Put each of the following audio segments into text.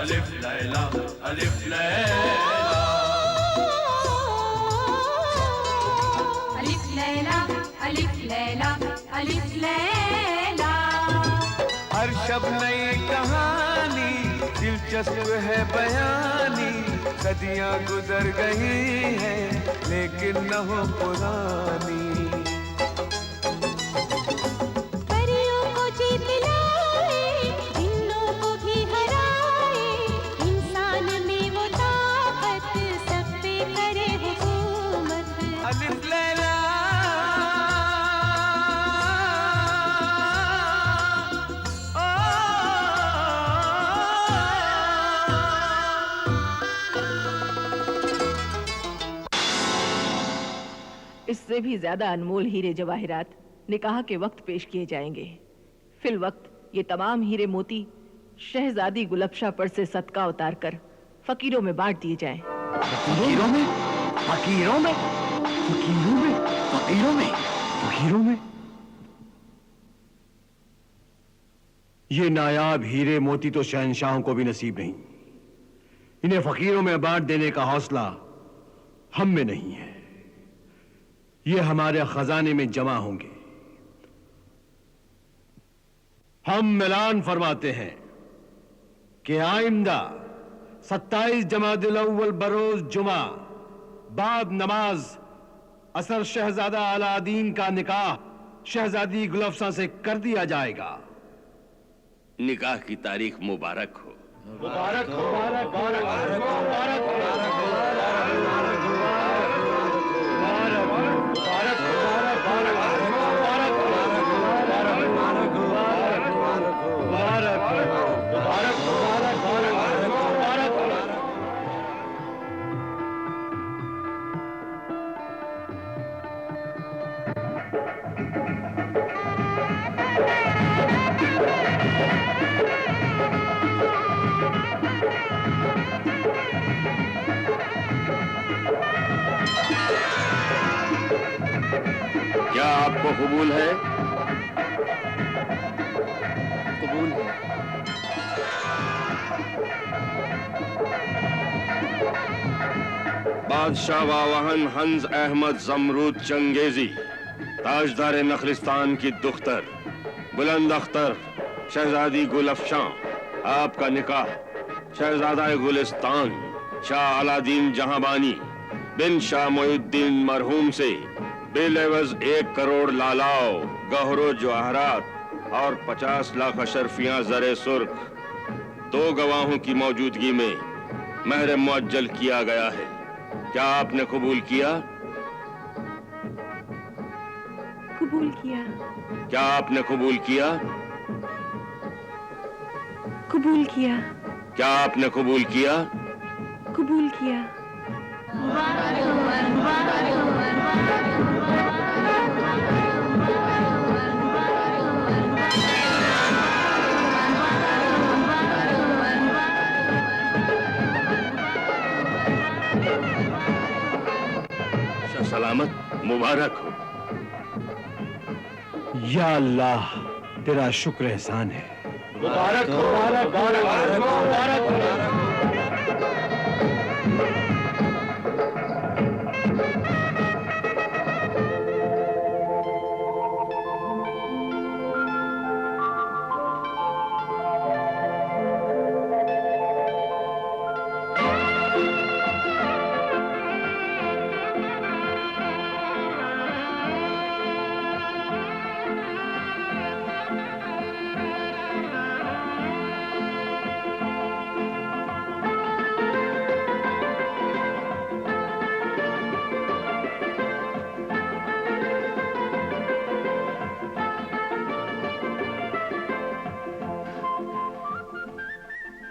अलिफ लैला अलिफ लैला अलिफ लैला अलिफ लैला अलिफ लैला। हर शब नई कहानी दिलचस्प है बयानी, सदियां गुजर गई हैं लेकिन न हो पुरानी। परियों को जीत लाए, जिन्नों को भी हराए, इंसान में वो ताकत सब पे करे हुकूमत। अलिफ लैला इससे भी ज्यादा अनमोल हीरे जवाहिरात निकाह के वक्त पेश किए जाएंगे। फिल वक्त ये तमाम हीरे मोती शहजादी गुलफशा पर से सदका उतार कर फकीरों में बांट दिए जाएं। फकीरों में? फकीरों में? फकीरों में? फकीरों में? फकीरों में? ये नायाब हीरे मोती तो शहंशाहों को भी नसीब नहीं। इन्हें फकीरों में बांट देने का हौसला हम में नहीं है। ये हमारे खजाने में जमा होंगे। हम ऐलान फरमाते हैं कि आइंदा 27 जमादुल अव्वल बरोज जुमा बाद नमाज असर शहजादा अलादीन का निकाह शहजादी गुलफशा से कर दिया जाएगा। निकाह की तारीख मुबारक हो। मुबारक हो, मुबारक मुबारक मुबारक क्या आपको कबूल है? कबूल है। बादशाह वाहन हंस अहमद जमरूद चंगेजी ताजदार नखलिस्तान की दुख्तर बुलंद अख्तर शहजादी गुलफशा, आपका निकाह शहजादा गुलिस्तान शाह अलादीन जहांबानी बिन शाह मोइनुद्दीन मरहूम से बेलेवज 1 करोड़ लालाओ गहरो जवाहरात और 50 लाख अशरफियां जरे सुर्ख 2 गवाहों की मौजूदगी में महर मुअज्जल किया गया है। क्या आपने कबूल किया? कबूल किया। क्या आपने कबूल किया? कबूल किया। क्या आपने कबूल किया? कबूल किया। सलामत मुबारक हो। या अल्लाह तेरा शुक्र एहसान है। मुबारक हो, मुबारक मुबारक मुबारक।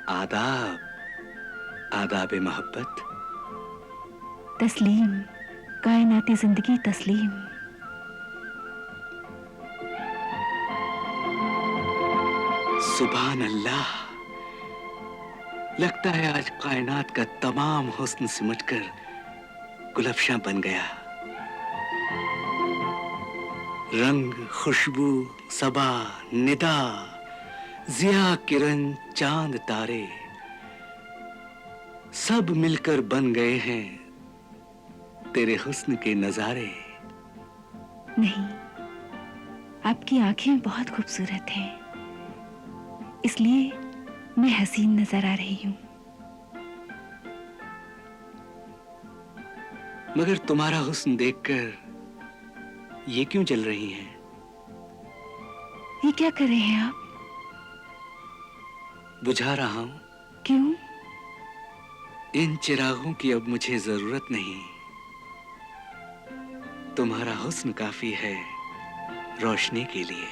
आदाब, आदाब मोहब्बत। तस्लीम, कायनाती जिंदगी तस्लीम। सुभान अल्लाह, लगता है आज कायनात का तमाम हुस्न सिमटकर गुलफशा बन गया। रंग, खुशबू, सबा, निदा, जिया, किरण, चांद, तारे सब मिलकर बन गए हैं तेरे हुस्न के नजारे। नहीं, आपकी आंखें बहुत खूबसूरत हैं, इसलिए मैं हसीन नजर आ रही हूं। मगर तुम्हारा हुस्न देखकर ये क्यों जल रही हैं? ये क्या कर रहे हैं आप? बुझा रहा हूं। क्यों? इन चिरागों की अब मुझे जरूरत नहीं। तुम्हारा हुस्न काफी है रोशनी के लिए।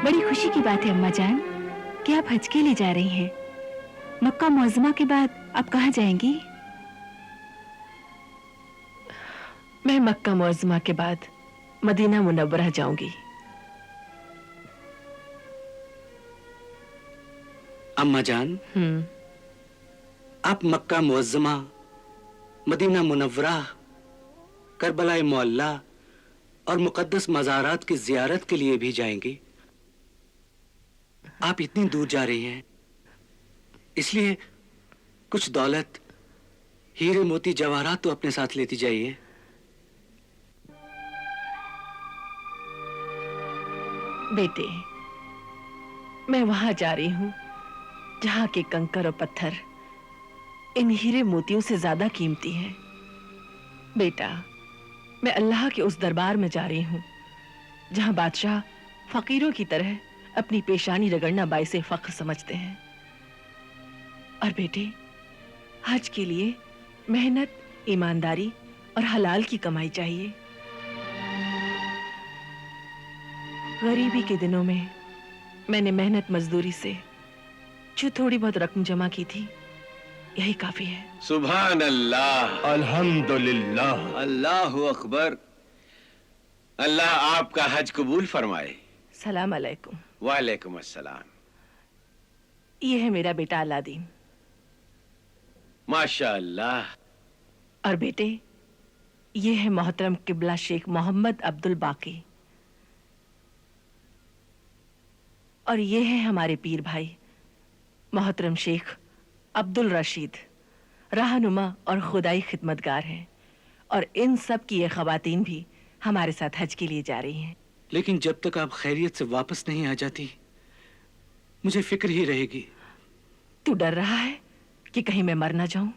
बड़ी खुशी की बात है अम्मा जान कि आप हज के लिए जा रही हैं। मक्का मुअज़्ज़मा के बाद आप कहाँ जाएंगी? मैं मक्का मुअज़्ज़मा के बाद मदीना मुनव्वरा जाऊंगी। अम्मा जान, आप मक्का मुअज़्ज़मा, मदीना मुनव्वरा, करबला मुअल्ला और मुकद्दस मज़ारात की ज़ियारत के लिए भी जाएंगी। आप इतनी दूर जा रही हैं, इसलिए कुछ दौलत, हीरे मोती जवाहरात तो अपने साथ लेती जाइए। बेटे, मैं वहां जा रही हूं जहां के कंकर और पत्थर इन हीरे मोतियों से ज्यादा कीमती हैं। बेटा, मैं अल्लाह के उस दरबार में जा रही हूं जहां बादशाह फकीरों की तरह अपनी पेशानी रगड़ना बाइसे फख्र समझते हैं। और बेटे, हज के लिए मेहनत, ईमानदारी और हलाल की कमाई चाहिए। गरीबी के दिनों में मैंने मेहनत मजदूरी से जो थोड़ी बहुत रकम जमा की थी, यही काफी है। सुभान अल्लाह, अल्हम्दुलिल्लाह, अल्लाहु अकबर। अल्लाह आपका हज कबूल फरमाए। सलाम अलैकुम। वालेकुम अस्सलाम। ये है मेरा बेटा अलादीन। माशाअल्लाह। और बेटे, ये है मोहतरम किबला शेख मोहम्मद अब्दुल बाकी। और ये है हमारे पीर भाई मोहतरम शेख अब्दुल रशीद, रहनुमा और खुदाई खिदमतगार हैं। और इन सब की ये खवातीन भी हमारे साथ हज के लिए जा रही हैं। लेकिन जब तक आप खैरियत से वापस नहीं आ जाती, मुझे फिक्र ही रहेगी। तू डर रहा है कि कहीं मैं मर ना जाऊं?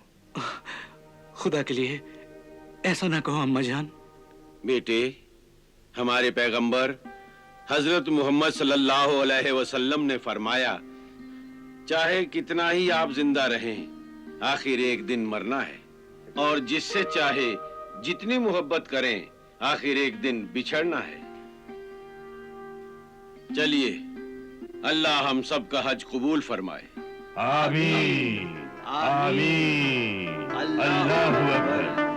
खुदा के लिए ऐसा ना कहो अम्मा जान। बेटे, हमारे पैगंबर हजरत मोहम्मद सल्लल्लाहु अलैहि वसल्लम ने फरमाया, चाहे कितना ही आप जिंदा रहें, आखिर एक दिन मरना है। और जिससे चाहे जितनी मोहब्बत करें, आखिर एक दिन बिछड़ना है। चलिए, अल्लाह हम सब का हज कबूल फरमाए। आमीन, आमीन, अल्लाहु अकबर।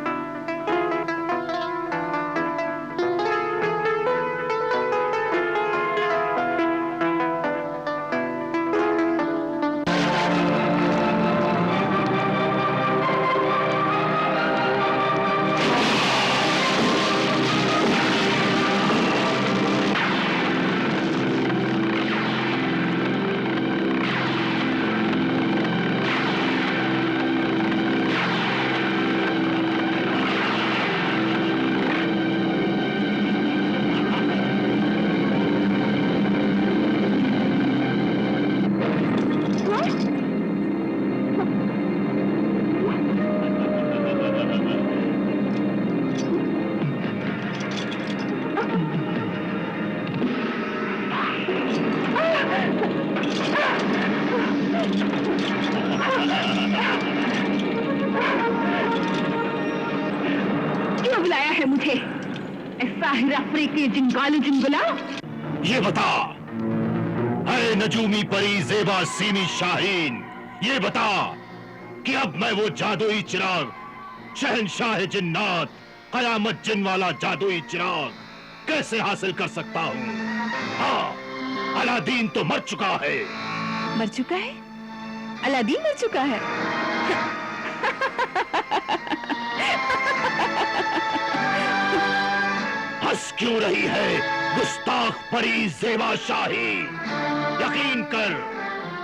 क्यों बुलाया है मुझे? साहिर अफ्रीकी जिंगालू जिंगुला, ये बता, है नजूमी परी ज़ेबा सीमी शाहीन, ये बता कि अब मैं वो जादुई चिराग, शहंशाह जिन्नात, कयामत जिन वाला जादुई चिराग कैसे हासिल कर सकता हूँ? हाँ, अलादीन तो मर चुका है। मर चुका है? अलादीन मर चुका है? हंस क्यों रही है गुस्ताख परी ज़ेबा शाही?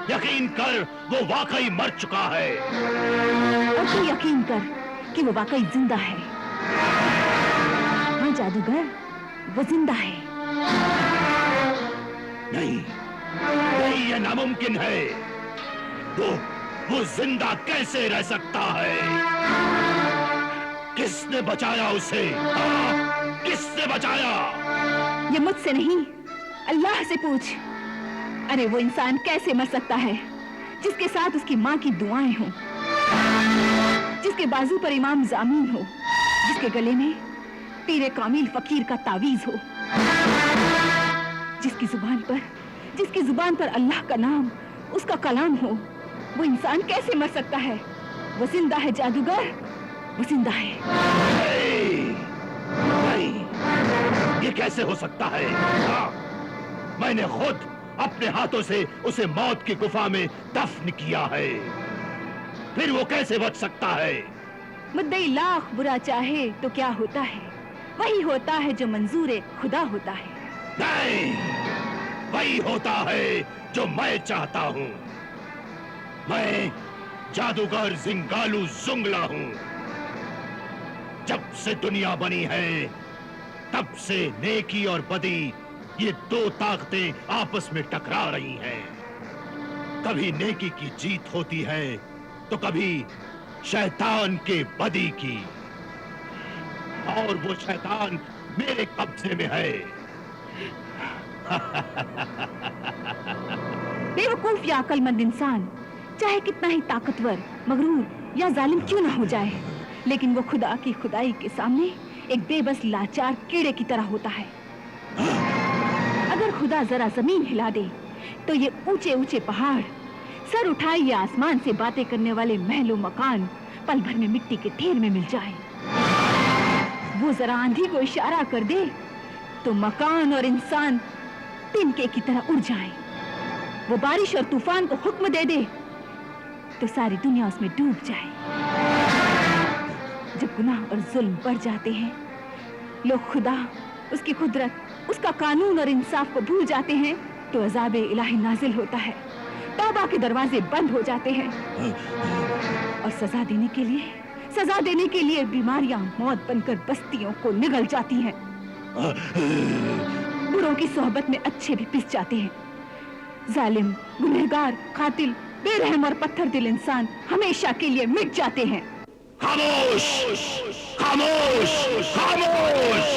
यकीन कर वो वाकई मर चुका है। और तू यकीन कर कि वो वाकई जिंदा है। हाँ जादूगर, वो जिंदा है। नहीं, ये नामुमकिन है। वो जिंदा कैसे रह सकता है? किसने बचाया उसे? किसने बचाया? ये मुझसे नहीं, अल्लाह से पूछ। अरे वो इंसान कैसे मर सकता है जिसके साथ उसकी माँ की दुआएं हों, जिसके बाजू पर इमाम जामीन हो, जिसके गले में पीरे कामिल फकीर का तावीज हो, जिसकी जुबान पर अल्लाह का नाम, उसका कलाम हो। वो इंसान कैसे मर सकता है? वो जिंदा है जादूगर, वो जिंदा है। नहीं, ये कैसे हो सकता है? मैंने खुद अपने हाथों से उसे मौत की गुफा में दफन किया है। फिर वो कैसे बच सकता है? मुद्दई लाख बुरा चाहे तो क्या होता है? वही होता है जो मंजूर खुदा होता है। नहीं, वही होता है जो मैं चाहता हूँ। मैं जादूगर जिंगालू जुंगला हूँ। जब से दुनिया बनी है तब से नेकी और बदी, ये दो ताकतें आपस में टकरा रही हैं। कभी नेकी की जीत होती है तो कभी शैतान के बदी की, और वो शैतान मेरे कब्जे में है। बेवकूफ या अक्लमंद इंसान चाहे कितना ही ताकतवर, मगरूर या जालिम क्यों ना हो जाए, लेकिन वो खुदा की खुदाई के सामने एक बेबस लाचार कीड़े की तरह होता है। अगर खुदा जरा जमीन हिला दे तो ये ऊंचे ऊंचे पहाड़, सर उठाए ये आसमान से बातें करने वाले महलों मकान पल भर में मिट्टी के ढेर में मिल जाए। वो जरा आंधी को इशारा कर दे तो मकान और इंसान तिनके की तरह उड़ जाए। वो बारिश और तूफान को हुक्म दे दे तो सारी दुनिया उसमें डूब जाए। जब गुनाह और जुल्म बढ़ जाते हैं, लोग खुदा, उसकी कुदरत, उसका कानून और इंसाफ को भूल जाते हैं, तो अज़ाब इलाही नाजिल होता है। तौबा के दरवाजे बंद हो जाते हैं और सजा देने के लिए बीमारियां मौत बनकर बस्तियों को निगल जाती हैं। बुरों की सोहबत में अच्छे भी पिस जाते हैं। जालिम, गुनहगार, कातिल, बेरहम और पत्थर दिल इंसान हमेशा के लिए मिट जाते हैं। खामोश! खामोश! खामोश!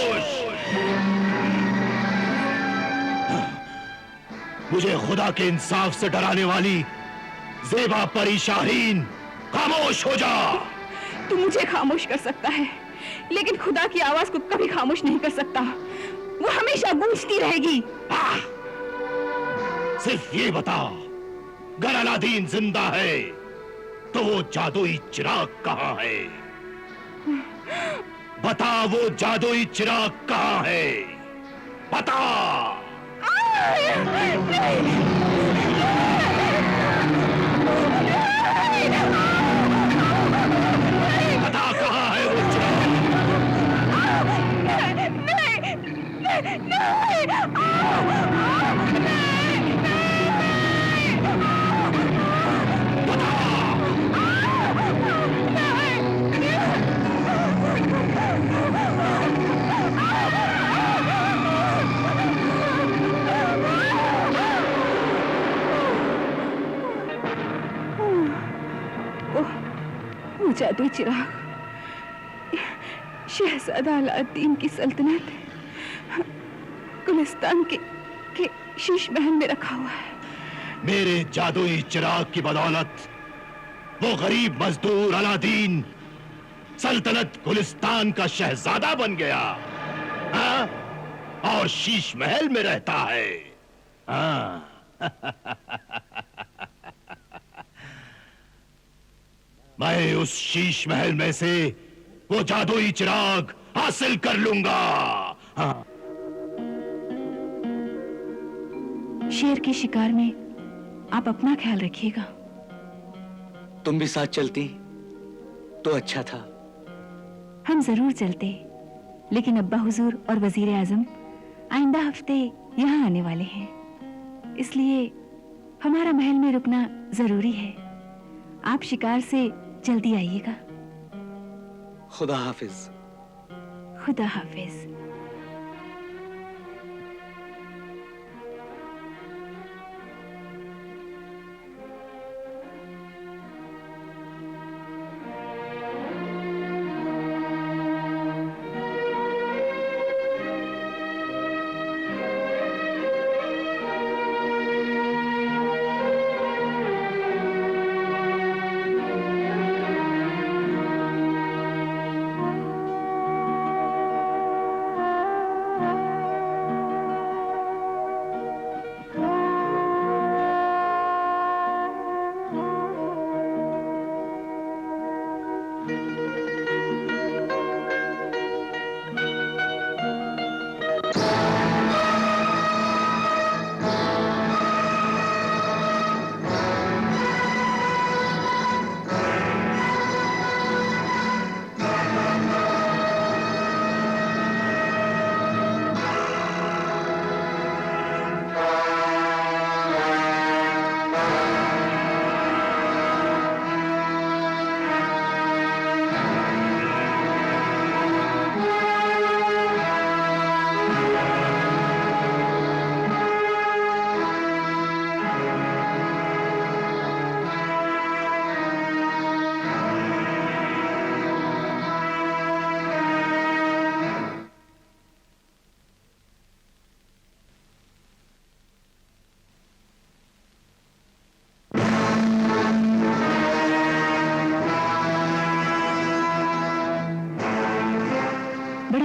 मुझे खुदा के इंसाफ से डराने वाली ज़ेबा परी शाहीन, खामोश हो जा! तू मुझे खामोश कर सकता है, लेकिन खुदा की आवाज को कभी खामोश नहीं कर सकता। वो हमेशा गूंजती रहेगी। सिर्फ ये बता, अगर अलादीन जिंदा है तो वो जादुई चिराग कहाँ है? बता, वो जादुई चिराग कहाँ है? बता! बता, कहाँ है वो चिराग? जादुई चिराग शहजादा अलादीन की सल्तनत गुलिस्तान के शीश महल में रखा हुआ है। मेरे जादुई चिराग की बदौलत वो गरीब मजदूर अलादीन सल्तनत गुलिस्तान का शहजादा बन गया, हाँ? और शीश महल में रहता है, हाँ? मैं उस शीश महल में से वो जादुई चिराग हासिल कर लूंगा। हाँ। शेर के शिकार में आप अपना ख्याल रखिएगा। तुम भी साथ चलती तो अच्छा था। हम जरूर चलते, लेकिन अब्बा हुजूर और वजीर आजम आइंदा हफ्ते यहाँ आने वाले हैं, इसलिए हमारा महल में रुकना जरूरी है। आप शिकार से जल्दी आइएगा। खुदा हाफिज। खुदा हाफिज।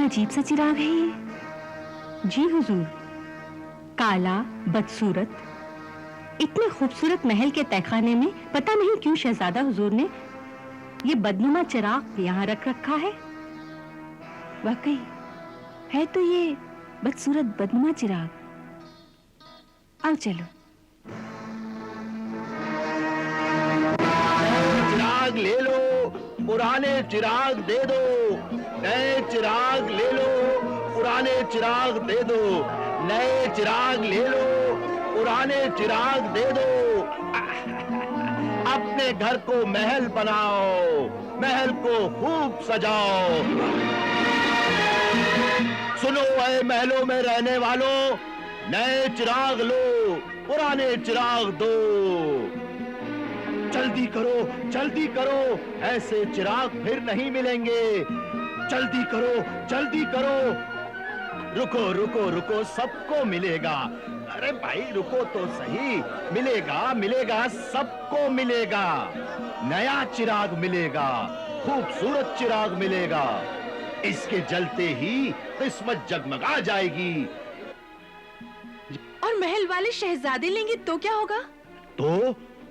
अजीब सा चिराग है ये। जी हुजूर, काला, बदसूरत, इतने खूबसूरत महल के तहखाने में पता नहीं क्यों शहजादा हुजूर ने ये बदनुमा चिराग यहाँ रख रखा है। वाकई है तो ये बदसूरत बदनुमा चिराग। आओ चलो। चिराग ले लो, पुराने चिराग दे दो। नए चिराग ले लो, पुराने चिराग दे दो। नए चिराग ले लो, पुराने चिराग दे दो। अपने घर को महल बनाओ, महल को खूब सजाओ। सुनो ऐ महलों में रहने वालों, नए चिराग लो, पुराने चिराग दो। जल्दी करो, जल्दी करो, ऐसे चिराग फिर नहीं मिलेंगे। जल्दी करो, जल्दी करो। रुको रुको रुको, सबको मिलेगा। अरे भाई रुको तो सही, मिलेगा मिलेगा, सबको मिलेगा। नया चिराग मिलेगा, खूबसूरत चिराग मिलेगा। इसके जलते ही किस्मत जगमगा जाएगी। और महल वाले शहजादे लेंगे तो क्या होगा?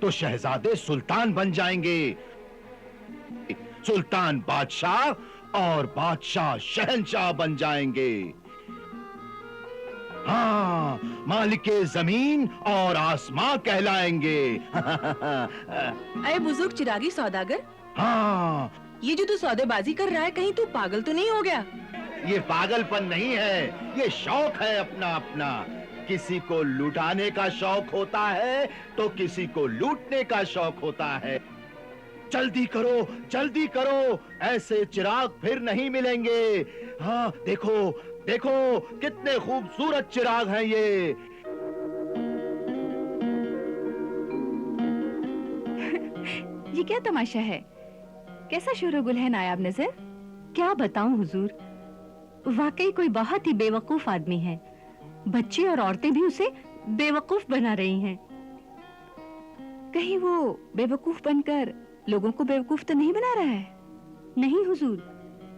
तो शहजादे सुल्तान बन जाएंगे। सुल्तान बादशाह और बादशाह शहंशाह बन जाएंगे। हाँ, मालिके जमीन और आसमां कहलाएंगे। अरे बुजुर्ग चिरागी सौदागर, हाँ, ये जो तू सौदेबाजी कर रहा है, कहीं तू पागल तो नहीं हो गया? ये पागलपन नहीं है, ये शौक है अपना अपना। किसी को लुटाने का शौक होता है तो किसी को लूटने का शौक होता है। जल्दी करो, जल्दी करो, ऐसे चिराग फिर नहीं मिलेंगे। हाँ, देखो देखो, कितने खूबसूरत चिराग हैं ये। ये क्या तमाशा है? कैसा शोरगुल है नायाब नजर? क्या बताऊं हुजूर, वाकई कोई बहुत ही बेवकूफ आदमी है। बच्चे और औरतें भी उसे बेवकूफ बना रही हैं। कहीं वो बेवकूफ बनकर लोगों को बेवकूफ तो नहीं बना रहा है? नहीं हुजूर,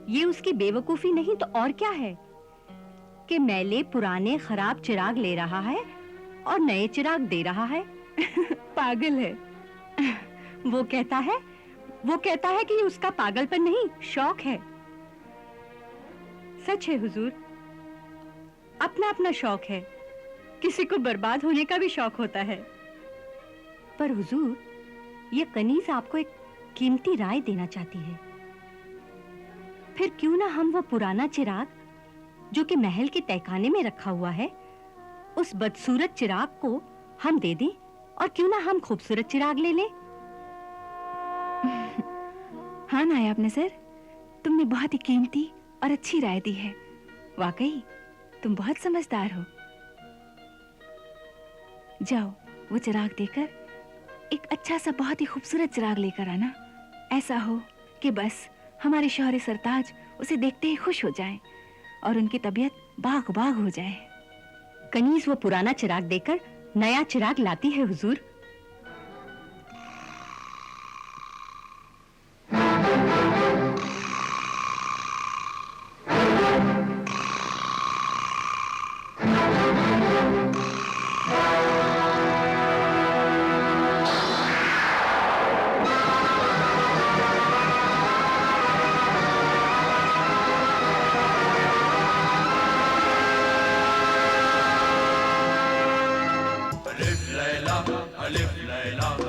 ये उसकी बेवकूफी नहीं तो और क्या है कि मैले पुराने खराब चिराग ले रहा है और नए चिराग दे रहा है। पागल है। वो कहता है कि ये उसका पागलपन नहीं, शौक है। सच है हुजूर, अपना अपना शौक है, किसी को बर्बाद होने का भी शौक होता है। पर हुजूर, ये कनीज आपको एक कीमती राय देना चाहती है। फिर क्यों ना हम वो पुराना चिराग जो कि महल के तहखाने में रखा हुआ है, उस बदसूरत चिराग को हम दे दें, और क्यों ना हम खूबसूरत चिराग ले लें। हाँ नायाब नजर, तुमने बहुत ही कीमती और अच्छी राय दी है। वाकई तुम बहुत समझदार हो। जाओ वो चिराग देकर एक अच्छा सा बहुत ही खूबसूरत चिराग लेकर आना। ऐसा हो कि बस हमारे शौहर सरताज उसे देखते ही खुश हो जाएं और उनकी तबीयत बाग बाग हो जाए। कनीज वो पुराना चिराग देकर नया चिराग लाती है हुजूर। Alif Layla,